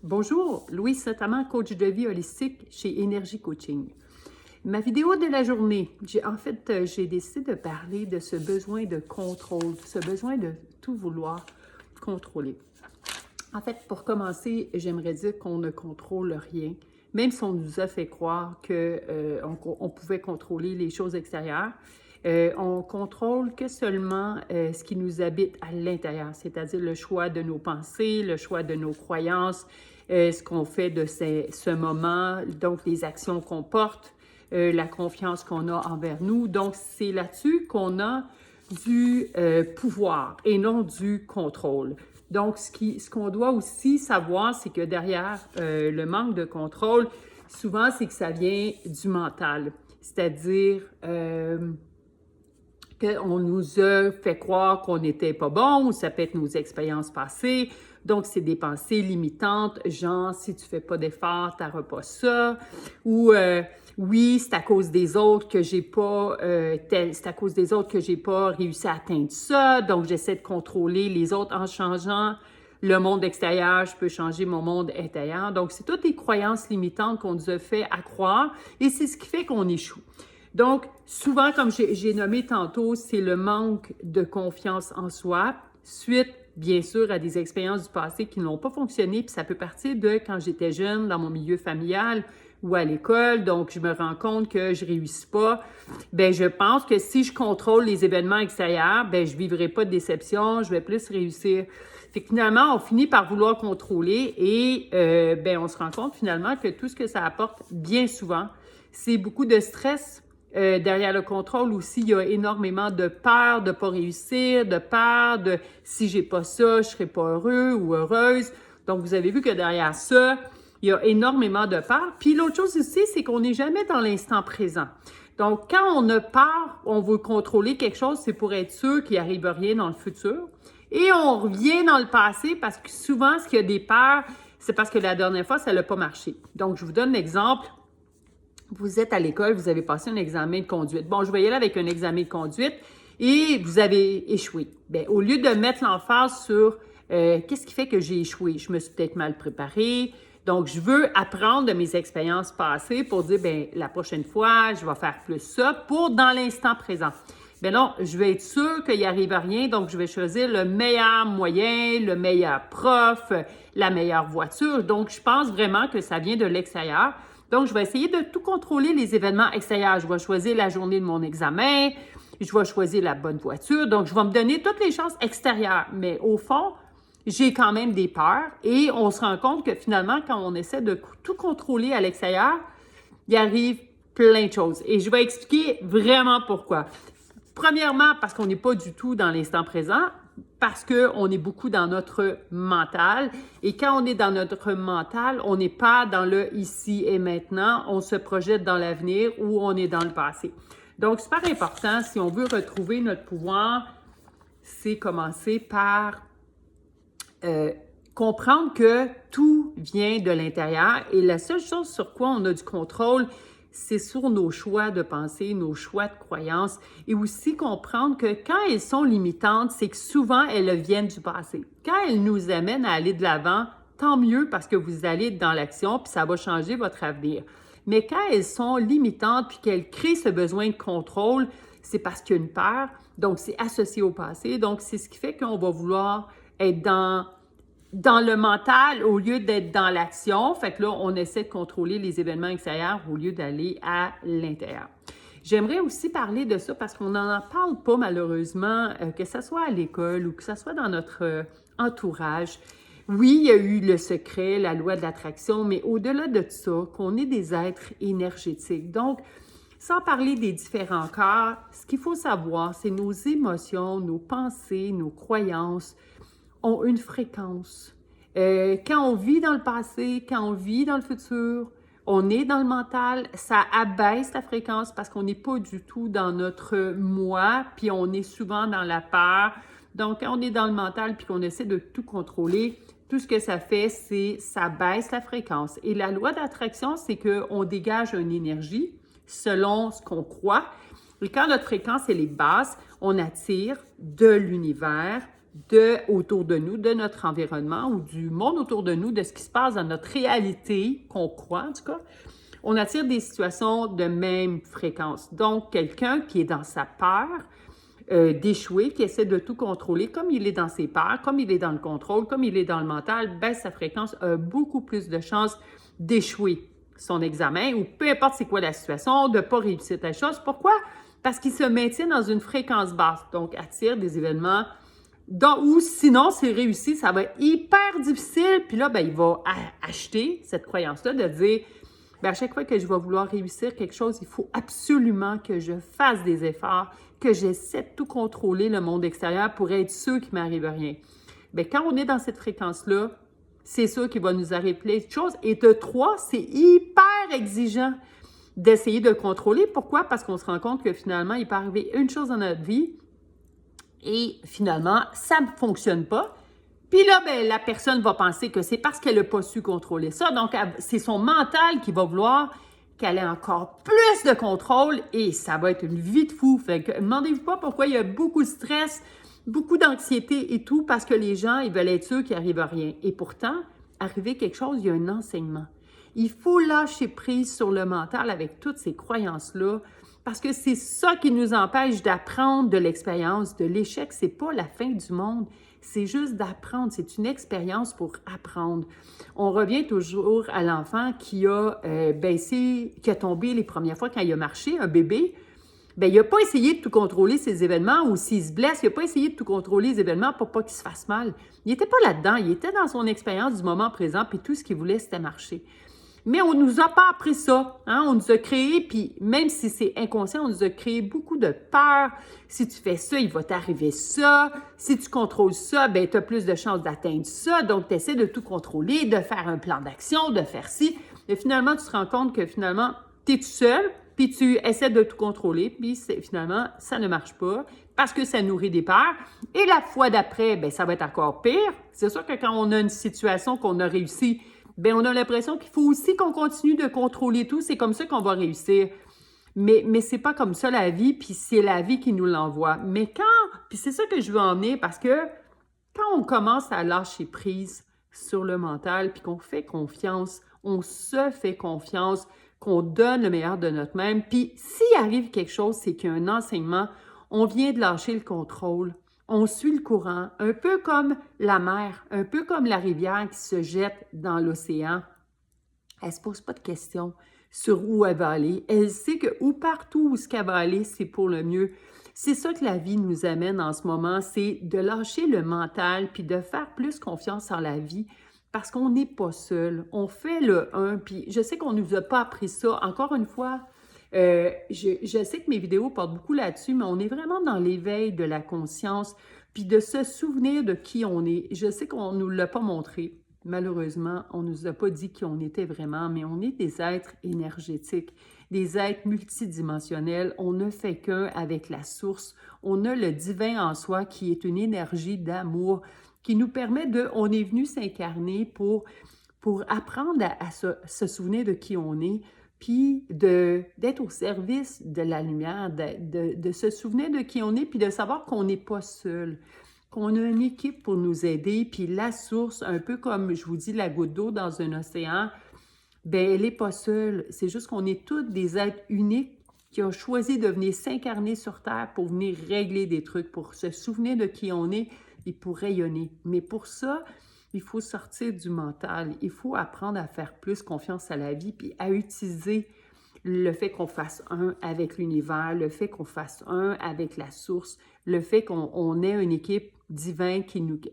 Bonjour, Louise Saint-Amand, coach de vie holistique chez Énergie Coaching. Ma vidéo de la journée, j'ai décidé de parler de ce besoin de contrôle, ce besoin de tout vouloir contrôler. En fait, pour commencer, j'aimerais dire qu'on ne contrôle rien, même si on nous a fait croire qu'on pouvait contrôler les choses extérieures. On contrôle que seulement ce qui nous habite à l'intérieur, c'est-à-dire le choix de nos pensées, le choix de nos croyances, ce qu'on fait de ce moment, donc les actions qu'on porte, la confiance qu'on a envers nous. Donc, c'est là-dessus qu'on a du pouvoir et non du contrôle. Donc, ce qu'on doit aussi savoir, c'est que derrière le manque de contrôle, souvent, c'est que ça vient du mental. C'est-à-dire qu'on nous a fait croire qu'on n'était pas bon, ou ça peut être nos expériences passées. Donc, c'est des pensées limitantes, genre, si tu fais pas d'efforts, tu n'auras pas ça. Ou, oui, c'est à cause des autres que j'ai pas, c'est à cause des autres que j'ai pas réussi à atteindre ça. Donc, j'essaie de contrôler les autres en changeant le monde extérieur, je peux changer mon monde intérieur. Donc, c'est toutes les croyances limitantes qu'on nous a fait à croire et c'est ce qui fait qu'on échoue. Donc, souvent, comme j'ai nommé tantôt, c'est le manque de confiance en soi, suite, bien sûr, à des expériences du passé qui n'ont pas fonctionné, puis ça peut partir de quand j'étais jeune, dans mon milieu familial ou à l'école, donc je me rends compte que je réussis pas. Bien, je pense que si je contrôle les événements extérieurs, bien, je vivrai pas de déception, je vais plus réussir. Fait que finalement, on finit par vouloir contrôler et bien, on se rend compte finalement que tout ce que ça apporte, bien souvent, c'est beaucoup de stress. Derrière le contrôle aussi, il y a énormément de peur de ne pas réussir, de peur de si j'ai pas ça, je ne serai pas heureux ou heureuse. Donc, vous avez vu que derrière ça, il y a énormément de peur. Puis l'autre chose aussi, c'est qu'on n'est jamais dans l'instant présent. Donc, quand on a peur, on veut contrôler quelque chose, c'est pour être sûr qu'il n'arrive rien dans le futur. Et on revient dans le passé parce que souvent, ce qu'il y a des peurs, c'est parce que la dernière fois, ça n'a pas marché. Donc, je vous donne l'exemple. Vous êtes à l'école, vous avez passé un examen de conduite. Bon, je vais y aller avec un examen de conduite et vous avez échoué. Bien, au lieu de mettre l'emphase sur qu'est-ce qui fait que j'ai échoué, je me suis peut-être mal préparée. Donc, je veux apprendre de mes expériences passées pour dire, bien, la prochaine fois, je vais faire plus ça pour dans l'instant présent. Bien non, je vais être sûre qu'il n'y arrive à rien, donc je vais choisir le meilleur moyen, le meilleur prof, la meilleure voiture. Donc, je pense vraiment que ça vient de l'extérieur. Donc, je vais essayer de tout contrôler les événements extérieurs. Je vais choisir la journée de mon examen, je vais choisir la bonne voiture. Donc, je vais me donner toutes les chances extérieures. Mais au fond, j'ai quand même des peurs et on se rend compte que finalement, quand on essaie de tout contrôler à l'extérieur, il arrive plein de choses. Et je vais expliquer vraiment pourquoi. Premièrement, parce qu'on n'est pas du tout dans l'instant présent, parce qu'on est beaucoup dans notre mental. Et quand on est dans notre mental, on n'est pas dans le ici et maintenant, on se projette dans l'avenir ou on est dans le passé. Donc, super important, si on veut retrouver notre pouvoir, c'est commencer par comprendre que tout vient de l'intérieur et la seule chose sur quoi on a du contrôle, c'est sur nos choix de pensée, nos choix de croyances et aussi comprendre que quand elles sont limitantes, c'est que souvent elles viennent du passé. Quand elles nous amènent à aller de l'avant, tant mieux parce que vous allez dans l'action puis ça va changer votre avenir. Mais quand elles sont limitantes puis qu'elles créent ce besoin de contrôle, c'est parce qu'il y a une peur, donc c'est associé au passé. Donc, c'est ce qui fait qu'on va vouloir être dans le mental au lieu d'être dans l'action. Fait que là, on essaie de contrôler les événements extérieurs au lieu d'aller à l'intérieur. J'aimerais aussi parler de ça parce qu'on n'en parle pas malheureusement, que ce soit à l'école ou que ce soit dans notre entourage. Oui, il y a eu le secret, la loi de l'attraction, mais au-delà de ça, qu'on est des êtres énergétiques. Donc, sans parler des différents corps, ce qu'il faut savoir, c'est nos émotions, nos pensées, nos croyances ont une fréquence. Quand on vit dans le passé, quand on vit dans le futur, on est dans le mental, ça abaisse la fréquence parce qu'on n'est pas du tout dans notre moi, puis on est souvent dans la peur. Donc, quand on est dans le mental puis qu'on essaie de tout contrôler, tout ce que ça fait, c'est ça baisse la fréquence. Et la loi d'attraction, c'est qu'on dégage une énergie selon ce qu'on croit. Et quand notre fréquence elle est basse, on attire de l'univers autour de nous, de notre environnement ou du monde autour de nous, de ce qui se passe dans notre réalité, qu'on croit en tout cas, on attire des situations de même fréquence. Donc, quelqu'un qui est dans sa peur d'échouer, qui essaie de tout contrôler, comme il est dans ses peurs, comme il est dans le contrôle, comme il est dans le mental, ben sa fréquence a beaucoup plus de chances d'échouer son examen ou peu importe c'est quoi la situation, de ne pas réussir telle chose. Pourquoi? Parce qu'il se maintient dans une fréquence basse, donc attire des événements ou sinon, c'est réussi, ça va être hyper difficile. Puis là, ben, il va acheter cette croyance-là de dire, ben, à chaque fois que je vais vouloir réussir quelque chose, il faut absolument que je fasse des efforts, que j'essaie de tout contrôler le monde extérieur pour être sûr qu'il ne m'arrive rien. Bien, quand on est dans cette fréquence-là, c'est sûr qu'il va nous arriver plein de choses. Et de trois, c'est hyper exigeant d'essayer de le contrôler. Pourquoi? Parce qu'on se rend compte que finalement, il peut arriver une chose dans notre vie et finalement, ça ne fonctionne pas. Puis là, ben, la personne va penser que c'est parce qu'elle n'a pas su contrôler ça. Donc, c'est son mental qui va vouloir qu'elle ait encore plus de contrôle et ça va être une vie de fou. Fait que demandez-vous pas pourquoi il y a beaucoup de stress, beaucoup d'anxiété et tout, parce que les gens, ils veulent être sûrs qu'il n'arrive à rien. Et pourtant, arriver quelque chose, il y a un enseignement. Il faut lâcher prise sur le mental avec toutes ces croyances-là, parce que c'est ça qui nous empêche d'apprendre de l'expérience. De l'échec, c'est pas la fin du monde. C'est juste d'apprendre. C'est une expérience pour apprendre. On revient toujours à l'enfant qui a qui a tombé les premières fois quand il a marché, un bébé. Bien, il n'a pas essayé de tout contrôler ses événements ou s'il se blesse, il n'a pas essayé de tout contrôler les événements pour pas qu'il se fasse mal. Il n'était pas là-dedans. Il était dans son expérience du moment présent puis tout ce qu'il voulait, c'était marcher. Mais on ne nous a pas appris ça. Hein? On nous a créé, puis même si c'est inconscient, on nous a créé beaucoup de peur. Si tu fais ça, il va t'arriver ça. Si tu contrôles ça, ben tu as plus de chances d'atteindre ça. Donc, tu essaies de tout contrôler, de faire un plan d'action, de faire ci. Et finalement, tu te rends compte que finalement, tu es tout seul, puis tu essaies de tout contrôler, puis finalement, ça ne marche pas parce que ça nourrit des peurs. Et la fois d'après, ben ça va être encore pire. C'est sûr que quand on a une situation qu'on a réussi, bien, on a l'impression qu'il faut aussi qu'on continue de contrôler tout. C'est comme ça qu'on va réussir. Mais c'est pas comme ça la vie, puis c'est la vie qui nous l'envoie. Mais puis c'est ça que je veux emmener, parce que quand on commence à lâcher prise sur le mental, puis qu'on fait confiance, on se fait confiance, qu'on donne le meilleur de notre-même, puis s'il arrive quelque chose, c'est qu'il y a un enseignement, on vient de lâcher le contrôle. On suit le courant, un peu comme la mer, un peu comme la rivière qui se jette dans l'océan. Elle ne se pose pas de questions sur où elle va aller. Elle sait que partout où elle va aller, c'est pour le mieux. C'est ça que la vie nous amène en ce moment, c'est de lâcher le mental puis de faire plus confiance en la vie parce qu'on n'est pas seul. On fait le un, puis je sais qu'on ne nous a pas appris ça. Encore une fois, je sais que mes vidéos portent beaucoup là-dessus, mais on est vraiment dans l'éveil de la conscience, puis de se souvenir de qui on est. Je sais qu'on ne nous l'a pas montré. Malheureusement, on ne nous a pas dit qui on était vraiment, mais on est des êtres énergétiques, des êtres multidimensionnels. On ne fait qu'un avec la source. On a le divin en soi qui est une énergie d'amour qui nous permet on est venu s'incarner pour apprendre à se souvenir de qui on est, puis d'être au service de la lumière, de se souvenir de qui on est, puis de savoir qu'on n'est pas seul, qu'on a une équipe pour nous aider, puis la source, un peu comme, je vous dis, la goutte d'eau dans un océan, bien, elle n'est pas seule. C'est juste qu'on est tous des êtres uniques qui ont choisi de venir s'incarner sur Terre pour venir régler des trucs, pour se souvenir de qui on est et pour rayonner. Mais pour ça, il faut sortir du mental. Il faut apprendre à faire plus confiance à la vie, puis à utiliser le fait qu'on fasse un avec l'univers, le fait qu'on fasse un avec la source, le fait qu'on ait une équipe divine,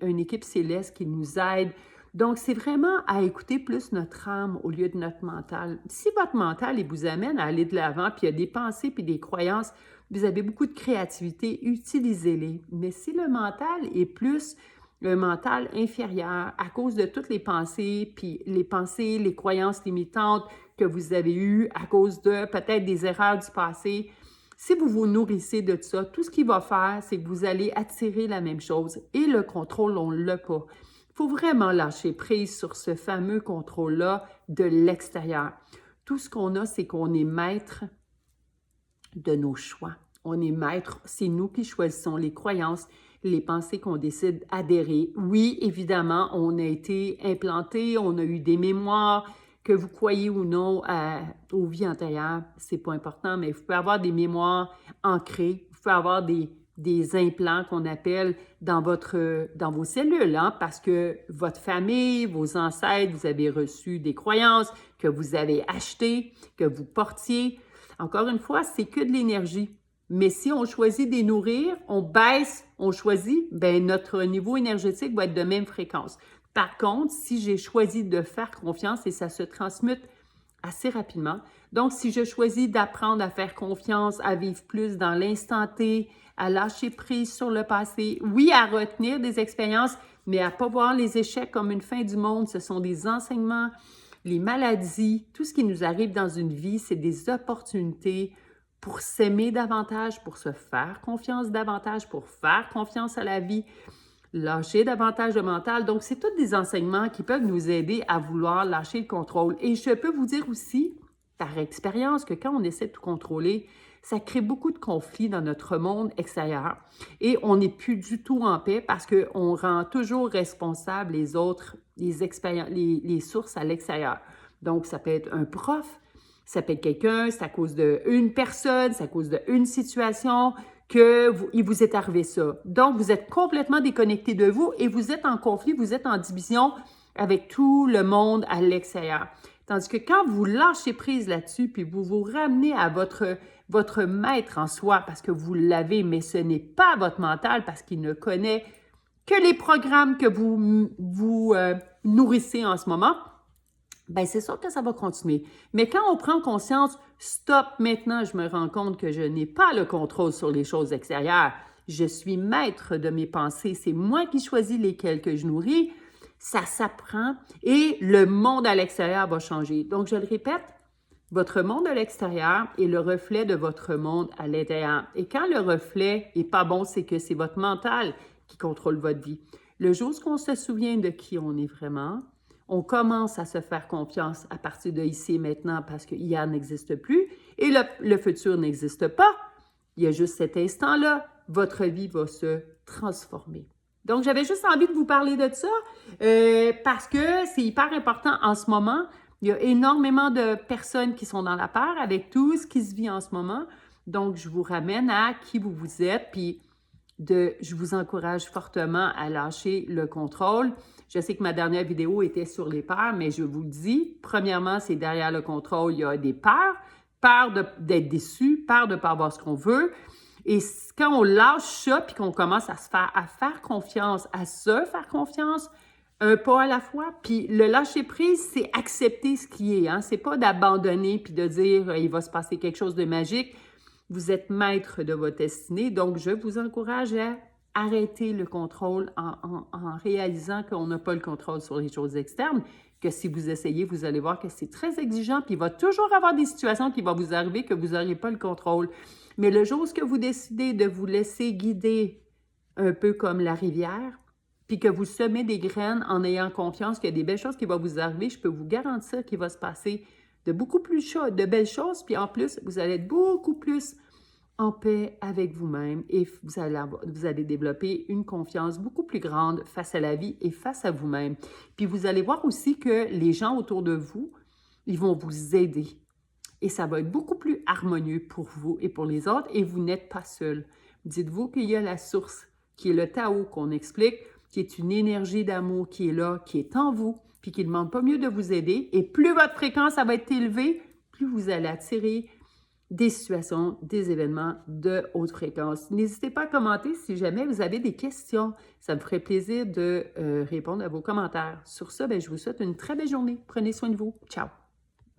une équipe céleste qui nous aide. Donc, c'est vraiment à écouter plus notre âme au lieu de notre mental. Si votre mental, il vous amène à aller de l'avant, puis il y a des pensées puis des croyances, vous avez beaucoup de créativité, utilisez-les. Mais si le mental est plus un mental inférieur à cause de toutes les pensées, puis les croyances limitantes que vous avez eues à cause de peut-être des erreurs du passé, si vous vous nourrissez de ça, tout ce qu'il va faire, c'est que vous allez attirer la même chose. Et le contrôle, on ne l'a pas. Il faut vraiment lâcher prise sur ce fameux contrôle-là de l'extérieur. Tout ce qu'on a, c'est qu'on est maître de nos choix. On est maître, c'est nous qui choisissons les croyances les pensées qu'on décide d'adhérer. Oui, évidemment, on a été implanté, on a eu des mémoires, que vous croyez ou non aux vies antérieures, c'est pas important, mais vous pouvez avoir des mémoires ancrées, vous pouvez avoir des implants qu'on appelle dans vos cellules, hein, parce que votre famille, vos ancêtres, vous avez reçu des croyances que vous avez achetées, que vous portiez. Encore une fois, c'est que de l'énergie. Mais si on choisit de les nourrir, on baisse, on choisit, ben notre niveau énergétique va être de même fréquence. Par contre, si j'ai choisi de faire confiance, et ça se transmute assez rapidement, donc si je choisis d'apprendre à faire confiance, à vivre plus dans l'instant T, à lâcher prise sur le passé, oui, à retenir des expériences, mais à ne pas voir les échecs comme une fin du monde, ce sont des enseignements, les maladies, tout ce qui nous arrive dans une vie, c'est des opportunités pour s'aimer davantage, pour se faire confiance davantage, pour faire confiance à la vie, lâcher davantage de mental. Donc, c'est tous des enseignements qui peuvent nous aider à vouloir lâcher le contrôle. Et je peux vous dire aussi, par expérience, que quand on essaie de tout contrôler, ça crée beaucoup de conflits dans notre monde extérieur et on n'est plus du tout en paix parce qu'on rend toujours responsables les autres, les sources à l'extérieur. Donc, ça peut être un prof, ça peut être quelqu'un, c'est à cause d'une personne, c'est à cause d'une situation qu'il vous est arrivé ça. Donc, vous êtes complètement déconnecté de vous et vous êtes en conflit, vous êtes en division avec tout le monde à l'extérieur. Tandis que quand vous lâchez prise là-dessus, puis vous vous ramenez à votre maître en soi, parce que vous l'avez, mais ce n'est pas votre mental, parce qu'il ne connaît que les programmes que vous nourrissez en ce moment, bien, c'est sûr que ça va continuer. Mais quand on prend conscience, stop, maintenant, je me rends compte que je n'ai pas le contrôle sur les choses extérieures. Je suis maître de mes pensées. C'est moi qui choisis lesquelles que je nourris. Ça s'apprend et le monde à l'extérieur va changer. Donc, je le répète, votre monde à l'extérieur est le reflet de votre monde à l'intérieur. Et quand le reflet n'est pas bon, c'est que c'est votre mental qui contrôle votre vie. Le jour où on se souvient de qui on est vraiment, on commence à se faire confiance à partir de ici et maintenant parce que hier n'existe plus et le futur n'existe pas. Il y a juste cet instant-là, votre vie va se transformer. Donc, j'avais juste envie de vous parler de ça parce que c'est hyper important en ce moment. Il y a énormément de personnes qui sont dans la peur avec tout ce qui se vit en ce moment. Donc, je vous ramène à qui vous êtes, puis je vous encourage fortement à lâcher le contrôle. Je sais que ma dernière vidéo était sur les peurs, mais je vous le dis, premièrement, c'est derrière le contrôle, il y a des peurs, peur d'être déçu, peur de ne pas avoir ce qu'on veut. Et quand on lâche ça, puis qu'on commence à faire confiance, à se faire confiance, un pas à la fois, puis le lâcher prise, c'est accepter ce qui est, hein? C'est pas d'abandonner puis de dire il va se passer quelque chose de magique. Vous êtes maître de votre destinée, donc je vous encourage à arrêter le contrôle en réalisant qu'on n'a pas le contrôle sur les choses externes, que si vous essayez, vous allez voir que c'est très exigeant, puis il va toujours avoir des situations qui vont vous arriver que vous n'aurez pas le contrôle. Mais le jour où vous décidez de vous laisser guider un peu comme la rivière, puis que vous semez des graines en ayant confiance qu'il y a des belles choses qui vont vous arriver, je peux vous garantir qu'il va se passer de belles choses, puis en plus, vous allez être beaucoup plus en paix avec vous-même et vous allez développer une confiance beaucoup plus grande face à la vie et face à vous-même. Puis vous allez voir aussi que les gens autour de vous, ils vont vous aider et ça va être beaucoup plus harmonieux pour vous et pour les autres et vous n'êtes pas seul. Dites-vous qu'il y a la source qui est le Tao qu'on explique, qui est une énergie d'amour qui est là, qui est en vous, puis qui ne demande pas mieux de vous aider. Et plus votre fréquence va être élevée, plus vous allez attirer des situations, des événements de haute fréquence. N'hésitez pas à commenter si jamais vous avez des questions. Ça me ferait plaisir de répondre à vos commentaires. Sur ça, je vous souhaite une très belle journée. Prenez soin de vous. Ciao!